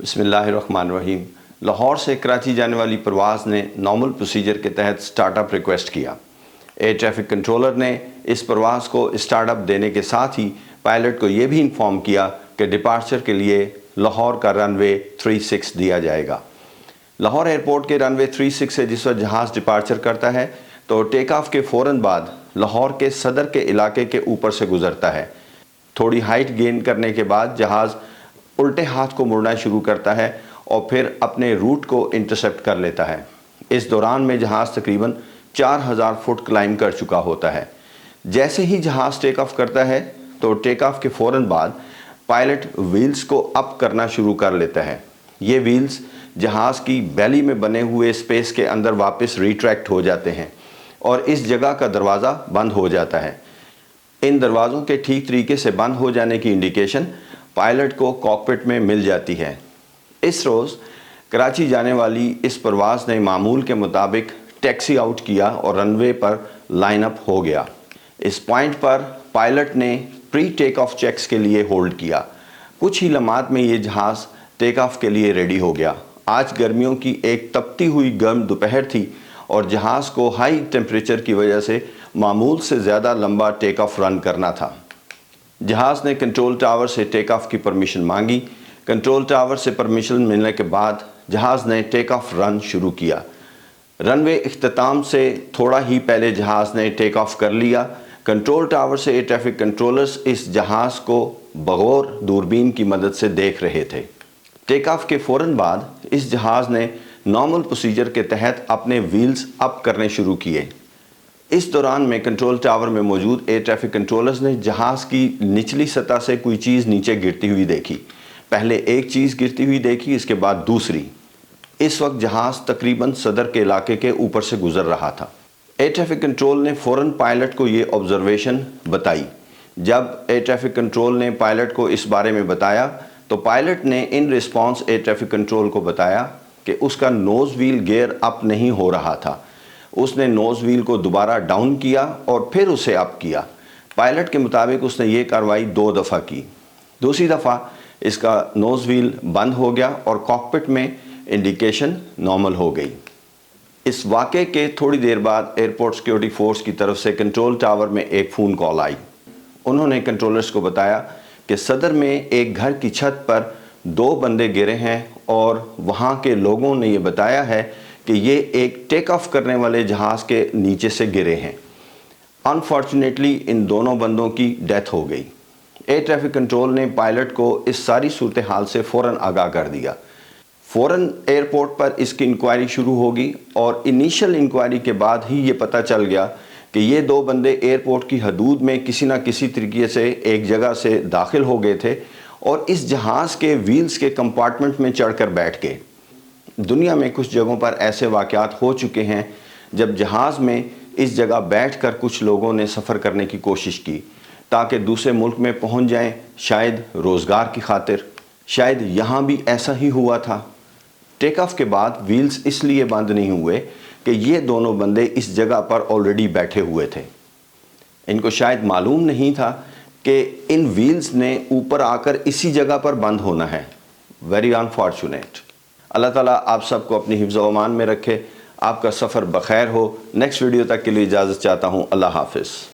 बिस्मिल्लाहिर्रहमानिर्रहीम। लाहौर से कराची जाने वाली परवाज़ ने नॉर्मल प्रोसीजर के तहत स्टार्टअप रिक्वेस्ट किया। एयर ट्रैफिक कंट्रोलर ने इस परवाज़ को स्टार्टअप देने के साथ ही पायलट को ये भी इन्फॉर्म किया कि डिपार्चर के लिए लाहौर का रनवे 36 दिया जाएगा। लाहौर एयरपोर्ट के रनवे 36 से जिस वक्त जहाज़ डिपार्चर करता है तो टेक ऑफ के फ़ौरन बाद लाहौर के सदर के इलाके के ऊपर से गुज़रता है। थोड़ी हाइट गेन करने के बाद जहाज़ उल्टे हाथ को मुड़ना शुरू करता है और फिर अपने रूट को इंटरसेप्ट कर लेता है। इस दौरान में जहाज़ तकरीबन 4000 फुट क्लाइम कर चुका होता है। जैसे ही जहाज़ टेक ऑफ करता है तो टेक ऑफ के फ़ौरन बाद पायलट व्हील्स को अप करना शुरू कर लेता है। ये व्हील्स जहाज़ की बैली में बने हुए स्पेस के अंदर वापस रिट्रैक्ट हो जाते हैं और इस जगह का दरवाज़ा बंद हो जाता है। इन दरवाज़ों के ठीक तरीके से बंद हो जाने की इंडिकेशन पायलट को कॉकपिट में मिल जाती है। इस रोज़ कराची जाने वाली इस परवाज़ ने मामूल के मुताबिक टैक्सी आउट किया और रनवे पर लाइन अप हो गया। इस पॉइंट पर पायलट ने प्री टेक ऑफ चेक्स के लिए होल्ड किया। कुछ ही लम्हात में ये जहाज़ टेक ऑफ के लिए रेडी हो गया। आज गर्मियों की एक तपती हुई गर्म दोपहर थी और जहाज़ को हाई टेम्परेचर की वजह से मामूल से ज़्यादा लंबा टेक ऑफ रन करना था। जहाज़ ने कंट्रोल टावर से टेक ऑफ की परमिशन मांगी। कंट्रोल टावर से परमिशन मिलने के बाद जहाज़ ने टेक ऑफ रन शुरू किया। रनवे इख्तिताम से थोड़ा ही पहले जहाज़ ने टेक ऑफ कर लिया। कंट्रोल टावर से एयर ट्रैफिक कंट्रोलर्स इस जहाज़ को बगौर दूरबीन की मदद से देख रहे थे। टेक ऑफ के फ़ौरन बाद इस जहाज़ ने नॉर्मल प्रोसीजर के तहत अपने व्हील्स अप करने शुरू किए। इस दौरान में कंट्रोल टावर में मौजूद एयर ट्रैफिक कंट्रोलर्स ने जहाज़ की निचली सतह से कोई चीज़ नीचे गिरती हुई देखी। पहले एक चीज़ गिरती हुई देखी, इसके बाद दूसरी। इस वक्त जहाज़ तकरीबन सदर के इलाके के ऊपर से गुजर रहा था। एयर ट्रैफिक कंट्रोल ने फ़ौरन पायलट को ये ऑब्जर्वेशन बताई। जब एयर ट्रैफिक कंट्रोल ने पायलट को इस बारे में बताया तो पायलट ने in response air traffic control को बताया कि उसका नोज़ व्हील गियर अप नहीं हो रहा था। उसने नोज़ व्हील को दोबारा डाउन किया और फिर उसे अप किया। पायलट के मुताबिक उसने ये कार्रवाई 2 दफ़ा की। दूसरी दफ़ा इसका नोज़ व्हील बंद हो गया और कॉकपिट में इंडिकेशन नॉर्मल हो गई। इस वाक़े के थोड़ी देर बाद एयरपोर्ट सिक्योरिटी फोर्स की तरफ से कंट्रोल टावर में एक फ़ोन कॉल आई। उन्होंने कंट्रोलर्स को बताया कि सदर में एक घर की छत पर 2 बंदे गिरे हैं और वहाँ के लोगों ने ये बताया है कि ये एक टेक ऑफ करने वाले जहाज़ के नीचे से गिरे हैं। अनफॉर्चुनेटली इन दोनों बंदों की डेथ हो गई। एयर ट्रैफिक कंट्रोल ने पायलट को इस सारी सूरत हाल से फ़ौरन आगाह कर दिया। फ़ौरन एयरपोर्ट पर इसकी इंक्वायरी शुरू होगी और इनिशियल इंक्वायरी के बाद ही ये पता चल गया कि ये 2 बंदे एयरपोर्ट की हदूद में किसी न किसी तरीके से एक जगह से दाखिल हो गए थे और इस जहाज़ के व्हील्स के कंपार्टमेंट में चढ़कर बैठ गए। दुनिया में कुछ जगहों पर ऐसे वाक़यात हो चुके हैं जब जहाज़ में इस जगह बैठकर कुछ लोगों ने सफ़र करने की कोशिश की ताकि दूसरे मुल्क में पहुंच जाएं, शायद रोज़गार की खातिर। शायद यहाँ भी ऐसा ही हुआ था। टेक ऑफ के बाद व्हील्स इसलिए बंद नहीं हुए कि ये दोनों बंदे इस जगह पर ऑलरेडी बैठे हुए थे। इनको शायद मालूम नहीं था कि इन व्हील्स ने ऊपर आकर इसी जगह पर बंद होना है। Very unfortunate. अल्लाह ताला आप सबको अपनी हिफ्ज़ व अमान में रखे। आपका सफ़र बखैर हो। नेक्स्ट वीडियो तक के लिए इजाज़त चाहता हूँ। अल्लाह हाफ़िज़।